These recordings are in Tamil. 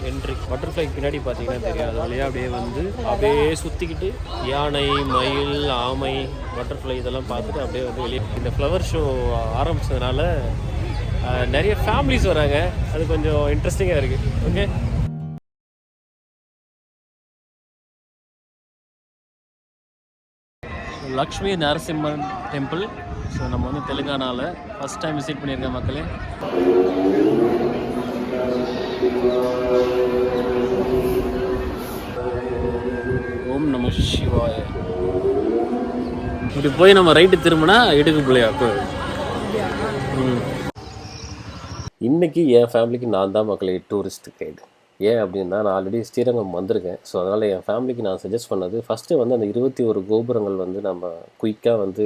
என்ட்ரி. பட்டர்ஃப்ளைக்கு பின்னாடி பார்த்தீங்கன்னா தெரியும், அது வழியாக அப்படியே வந்து அப்படியே சுற்றிக்கிட்டு யானை, மயில், ஆமை, பட்டர்ஃப்ளை இதெல்லாம் பார்த்துட்டு அப்படியே வந்து வெளியே. இந்த ஃப்ளவர் ஷோ ஆரம்பித்ததுனால நிறைய ஃபேமிலிஸ் வராங்க, அது கொஞ்சம் இன்ட்ரெஸ்டிங்காக இருக்குது. Okay, Lakshmi Narasimhan temple. So நம்ம வந்து தெலுங்கானாவில் ஃபஸ்ட் டைம் விசிட் பண்ணியிருக்கேன் மக்களே. ஓம் நம சிவாய. இப்படி போய் நம்ம ரைட்டு திரும்பினா இடுக்கு பிள்ளையா கோயில். இன்றைக்கி என் ஃபேமிலிக்கு நான் தான் மக்களே டூரிஸ்ட் கைடு. ஏன் அப்படின்னா, நான் ஆல்ரெடி ஸ்ரீரங்கம் வந்திருக்கேன். ஸோ அதனால் என் ஃபேமிலிக்கு நான் சஜஸ்ட் பண்ணது ஃபஸ்ட்டு வந்து அந்த 21 கோபுரங்கள் வந்து நம்ம குயிக்காக வந்து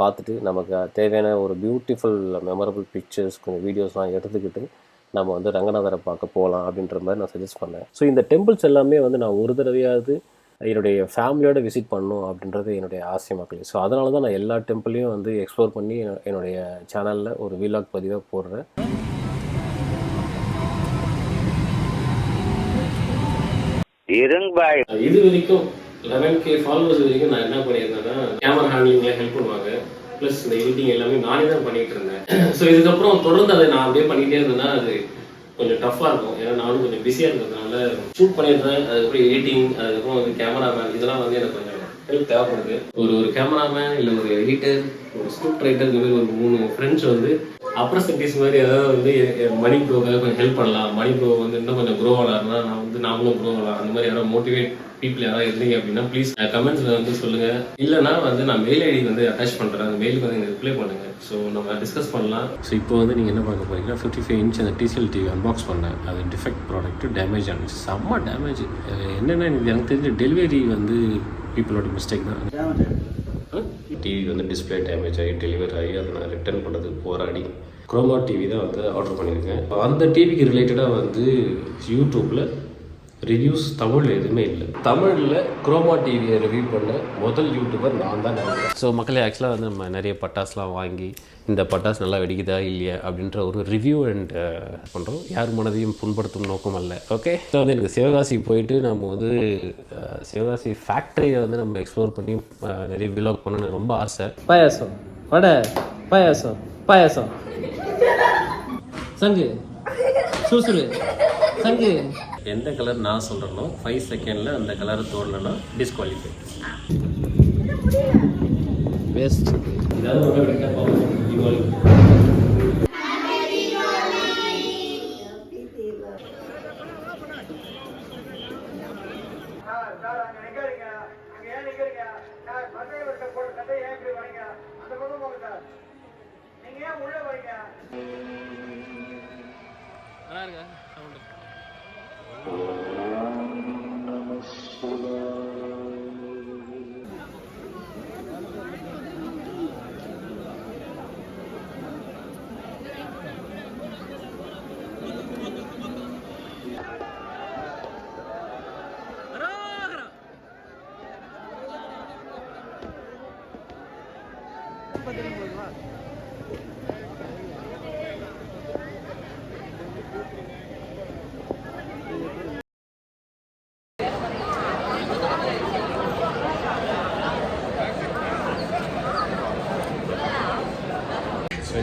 பார்த்துட்டு நமக்கு தேவையான ஒரு பியூட்டிஃபுல் மெமரபிள் பிக்சர்ஸ் கொஞ்சம் வீடியோஸ்லாம் எடுத்துக்கிட்டு நம்ம வந்து ரங்கநாதரை பார்க்க போகலாம் அப்படின்ற மாதிரி நான் சஜஸ்ட் பண்ணேன். ஸோ இந்த டெம்பிள்ஸ் எல்லாமே வந்து நான் ஒரு தடவையாவது என்னுடைய ஃபேமிலியோடு விசிட் பண்ணணும் அப்படின்றது என்னுடைய ஆசை மக்களே. ஸோ அதனால தான் நான் எல்லா டெம்பிளையும் வந்து எக்ஸ்ப்ளோர் பண்ணி என்னுடைய சேனலில் ஒரு வீலாக் பதிவாக போடுறேன். இது வரைக்கும் 11K ஃபாலோவர்ஸ் வரைக்கும் நான் என்ன பண்ணியிருந்தேன்னா, கேமரா ஹேண்ட்லிங்ல ஹெல்ப் பண்ணுவாங்க, ப்ளஸ் இந்த எடிட்டிங் எல்லாமே நானே தான் பண்ணிட்டு இருந்தேன். ஸோ இதுக்கப்புறம் தொடர்ந்து அதை நான் அப்படியே பண்ணிகிட்டே இருந்தேன்னா அது கொஞ்சம் டஃப்பாக இருக்கும். ஏன்னா நானும் கொஞ்சம் பிஸியாக இருக்கிறதுனால ஷூட் பண்ணிடுறேன், அதுக்கப்புறம் எடிட்டிங், அதுக்கப்புறம் வந்து கேமராமேன், இதெல்லாம் வந்து எனக்கு கொஞ்சம் ஹெல்ப் தேவைப்படுது. ஒரு கேமராமேன் இல்லை ஒரு எடிட்டர், ஒரு ஸ்கிரிப்ட் ரைட்டர், இந்த மாதிரி ஒரு 3 ஃப்ரெண்ட்ஸ் வந்து அப்ரசன்டிஸ் மாதிரி ஏதாவது வந்து மணி ப்ரோக்காக கொஞ்சம் ஹெல்ப் பண்ணலாம், மணி ப்ரோ வந்து இன்னும் கொஞ்சம் க்ரோ ஆகலாம்னா நான் வந்து நாமளும் க்ரோ ஆகலாம், அந்த மாதிரி யாராவது மோட்டிவேட் பீப்புள் யாராவது இருந்தீங்க அப்படின்னா ப்ளீஸ் கமெண்ட்ஸில் வந்து சொல்லுங்கள். இல்லைனா வந்து நான் மெயில் ஐடி வந்து அட்டாச் பண்ணுறேன், அந்த மெயிலுக்கு வந்து எனக்கு ரிப்ளை பண்ணுங்கள். ஸோ நம்ம டிஸ்கஸ் பண்ணலாம். ஸோ இப்போ வந்து நீங்கள் என்ன பார்க்க போகிறீங்கன்னா 55 இன்ச் அந்த TCL டிவி அன்பாக்ஸ் பண்ணேன். அது டிஃபெக்ட் ப்ராடக்ட்டு, டேமேஜ் ஆனிச்சு, செம்ம டேமேஜ். என்னென்னா எனக்கு தெரிஞ்ச டெலிவரி வந்து பீப்புளோட மிஸ்டேக் தான். டிவி வந்து டிஸ்பிளே டேமேஜ் ஆகி டெலிவரி ஆகி அதை நான் ரிட்டர்ன் பண்ணுறதுக்கு போராடி குரோமா டிவி தான் வந்து ஆர்டர் பண்ணியிருக்கேன். அந்த டிவிக்கு ரிலேட்டடாக வந்து யூடியூப்பில் ரிவ்யூஸ் தமிழில் எதுவுமே இல்லை. தமிழில் குரோமா டிவியை ரிவ்யூ பண்ண முதல் யூடியூபர் நான் தான். ஸோ மக்களே, ஆக்சுவலாக வந்து நம்ம நிறைய பட்டாசுலாம் வாங்கி இந்த பட்டாசு நல்லா வெடிக்குதா இல்லையா அப்படின்ற ஒரு ரிவ்யூ அண்ட் பண்ணுறோம். யார் மனதையும் புண்படுத்தும் நோக்கம் அல்ல. ஓகே, ஸோ வந்து எனக்கு சிவகாசி போயிட்டு நம்ம வந்து சிவகாசி ஃபேக்ட்ரியை வந்து நம்ம எக்ஸ்ப்ளோர் பண்ணி நிறைய விலாக் பண்ணணும்னு ரொம்ப ஆசை. பாயாசம், வடை, பாயாசம், பாயாசம், சங்கு, சுசுறு, சங்கு. எந்த கலர் நான் சொல்கிறேனோ 5 செகண்டில் அந்த கலரை தோடலைன்னா டிஸ்குவாலிஃபை. வேஸ்ட். ஏதாவது தீபாவளி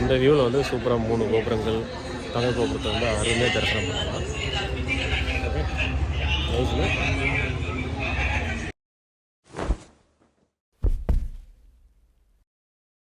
இந்த வியூவில் வந்து சூப்பராக 3 கோபுரங்கள், தங்க கோபுரத்தை வந்து அருமையாக தரிசனம் பண்ணலாம். ஓகே, நைஸ்ல